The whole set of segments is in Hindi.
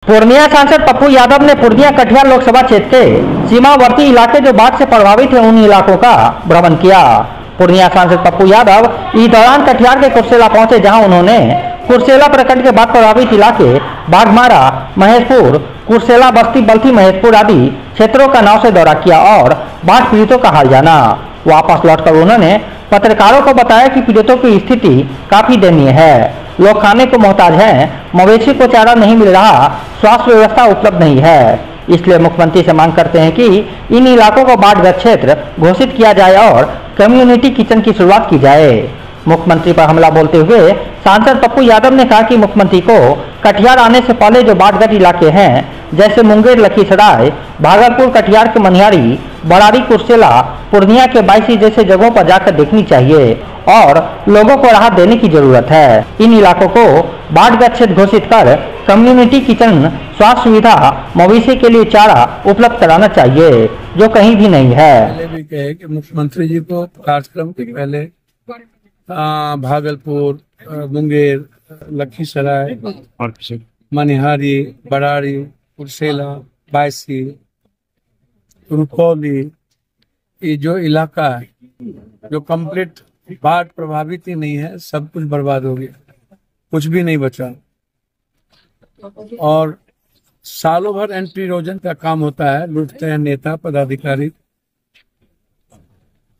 पूर्णिया सांसद पप्पू यादव ने पूर्णिया कटिहार लोकसभा क्षेत्र के सीमावर्ती इलाके जो बाढ़ से प्रभावित हैं उन इलाकों का भ्रमण किया। पूर्णिया सांसद पप्पू यादव इस दौरान कटिहार के कुर्सेला पहुंचे, जहां उन्होंने कुर्सेला प्रखंड के बाढ़ प्रभावित इलाके बाघमारा, महेशपुर, कुर्सेला, बस्ती, बल्थी, महेशपुर आदि क्षेत्रों का नाव से दौरा किया और बाढ़ पीड़ितों का हाल जाना। वापस लौटकर उन्होंने पत्रकारों को बताया कि पीड़ितों की स्थिति काफी दयनीय है, लोग खाने को मोहताज हैं, मवेशी को चारा नहीं मिल रहा, स्वास्थ्य व्यवस्था उपलब्ध नहीं है। इसलिए मुख्यमंत्री से मांग करते हैं कि इन इलाकों को बाढ़ग्रस्त क्षेत्र घोषित किया जाए और कम्युनिटी किचन की शुरुआत की जाए। मुख्यमंत्री पर हमला बोलते हुए सांसद पप्पू यादव ने कहा कि मुख्यमंत्री को कटिहार आने से पहले जो बाढ़ग्रस्त इलाके हैं जैसे मुंगेर, लखीसराय, भागलपुर, कटिहार के मनिहारी, बड़ारी, कुर्सेला, पूर्णिया के बायसी जैसे जगहों पर जाकर देखनी चाहिए और लोगों को राहत देने की जरूरत है। इन इलाकों को बाढ़ग्रस्त क्षेत्र घोषित कर कम्युनिटी किचन, स्वास्थ्य सुविधा, मवेशी के लिए चारा उपलब्ध कराना चाहिए जो कहीं भी नहीं है। पहले भी कहे कि मुख्यमंत्री जी को कार्यक्रम के पहले भागलपुर, मुंगेर, लखीसराय, मनिहारी, बड़ारी, कुर्सेला, बायसी, रुपौली, ये जो इलाका है जो कंप्लीट बाढ़ प्रभावित ही नहीं है, सब कुछ बर्बाद हो गया, कुछ भी नहीं बचा। और सालों भर एंटी इरोजन का काम होता है, लूटते हैं नेता पदाधिकारी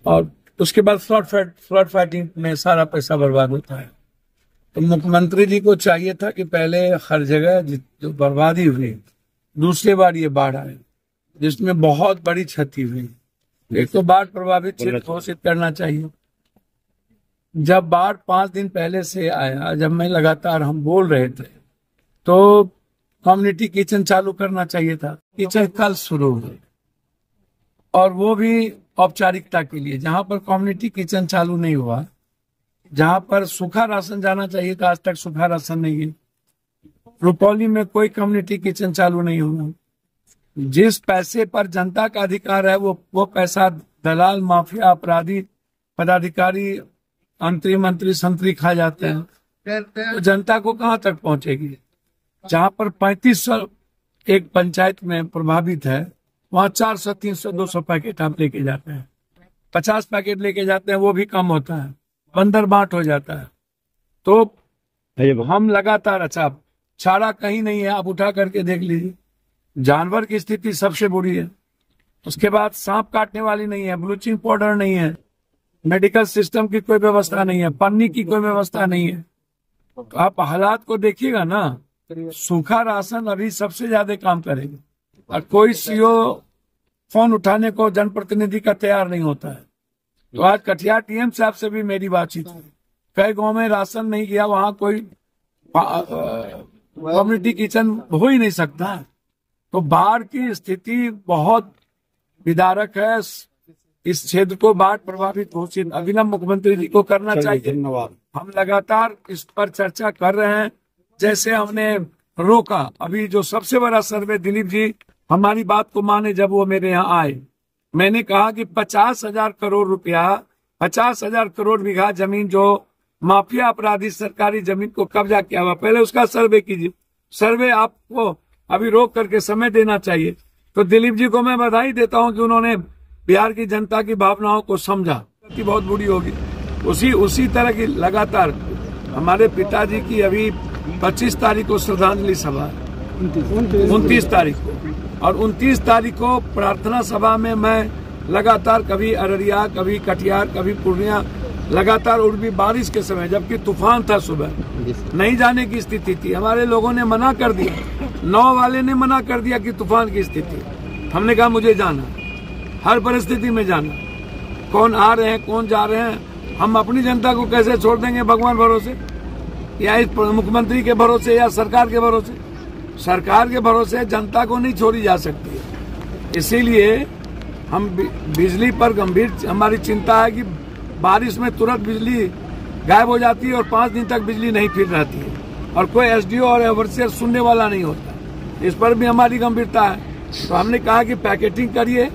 और उसके बाद फ्लड फाइटिंग में सारा पैसा बर्बाद होता है। तो मुख्यमंत्री जी को चाहिए था कि पहले हर जगह जो बर्बादी हुई, दूसरी बार ये बाढ़ आई जिसमें बहुत बड़ी क्षति हुई, एक तो बाढ़ प्रभावित क्षेत्र घोषित करना चाहिए। जब बाढ़ 5 दिन पहले से आया, जब मैं लगातार हम बोल रहे थे तो कम्युनिटी किचन चालू करना चाहिए था। किचन कल शुरू हुई और वो भी औपचारिकता के लिए। जहां पर कम्युनिटी किचन चालू नहीं हुआ, जहां पर सूखा राशन जाना चाहिए था, आज तक सूखा राशन नहीं है। रुपौली में कोई कम्युनिटी किचन चालू नहीं हुआ। जिस पैसे पर जनता का अधिकार है वो पैसा दलाल, माफिया, अपराधी, पदाधिकारी, मंत्री संतरी खा जाते हैं, तो जनता को कहां तक पहुंचेगी। जहां पर 3500 एक पंचायत में प्रभावित है, वहां 400, 300, 200 पैकेट आप लेके जाते हैं, 50 पैकेट लेके जाते हैं, वो भी कम होता है, बंदर बांट हो जाता है। तो हम लगातार, अच्छा चारा कहीं नहीं है, आप उठा करके देख लीजिए। जानवर की स्थिति सबसे बुरी है। उसके बाद सांप काटने वाली नहीं है, ब्लीचिंग पाउडर नहीं है, मेडिकल सिस्टम की कोई व्यवस्था नहीं है, पन्नी की कोई व्यवस्था नहीं है। तो आप हालात को देखिएगा ना, सूखा राशन अभी सबसे ज्यादा काम करेगा और कोई सीओ फोन उठाने को जनप्रतिनिधि का तैयार नहीं होता है। तो आज कटिहार टीएम साहब से भी मेरी बातचीत हुई, कई गांव में राशन नहीं गया, वहां कोई कम्युनिटी किचन हो ही नहीं सकता। तो बाढ़ की स्थिति बहुत विदारक है। इस क्षेत्र को बाढ़ प्रभावित घोषित अविलंब मुख्यमंत्री जी को करना चाहिए। हम लगातार इस पर चर्चा कर रहे हैं। जैसे हमने रोका, अभी जो सबसे बड़ा सर्वे, दिलीप जी हमारी बात को माने, जब वो मेरे यहाँ आए, मैंने कहा कि 50,000 करोड़ रुपया, 50,000 करोड़ बीघा जमीन जो माफिया अपराधी सरकारी जमीन को कब्जा किया हुआ, पहले उसका सर्वे कीजिए। सर्वे आपको अभी रोक करके समय देना चाहिए। तो दिलीप जी को मैं बधाई देता हूं कि उन्होंने बिहार की जनता की भावनाओं को समझा कि बहुत बुरी होगी। उसी तरह की लगातार हमारे पिताजी की अभी 25 तारीख को श्रद्धांजलि सभा, 29 तारीख को, और 29 तारीख को प्रार्थना सभा में मैं लगातार कभी अररिया, कभी कटिहार, कभी पूर्णिया, लगातार, और भी बारिश के समय, जबकि तूफान था, सुबह नहीं जाने की स्थिति थी। हमारे लोगों ने मना कर दिया, 9 वाले ने मना कर दिया कि तूफान की स्थिति। हमने कहा मुझे जाना, हर परिस्थिति में जाना। कौन आ रहे हैं, कौन जा रहे हैं, हम अपनी जनता को कैसे छोड़ देंगे भगवान भरोसे, या इस मुख्यमंत्री के भरोसे, या सरकार के भरोसे। सरकार के भरोसे जनता को नहीं छोड़ी जा सकती है। इसीलिए हम बिजली पर गंभीर हमारी चिंता है कि बारिश में तुरंत बिजली गायब हो जाती है और 5 दिन तक बिजली नहीं फिर रहती है और कोई एसडीओ और ओवरसीयर सुनने वाला नहीं होता। इस पर भी हमारी गंभीरता है। तो हमने कहा कि पैकेटिंग करिए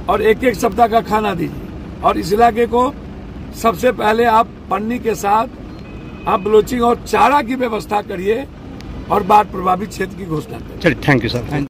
और 1-1 सप्ताह का खाना दीजिए, और इस इलाके को सबसे पहले आप पन्नी के साथ आप ब्लीचिंग और चारा की व्यवस्था करिए और बाढ़ प्रभावित क्षेत्र की घोषणा करें। चलिए, थैंक यू सर।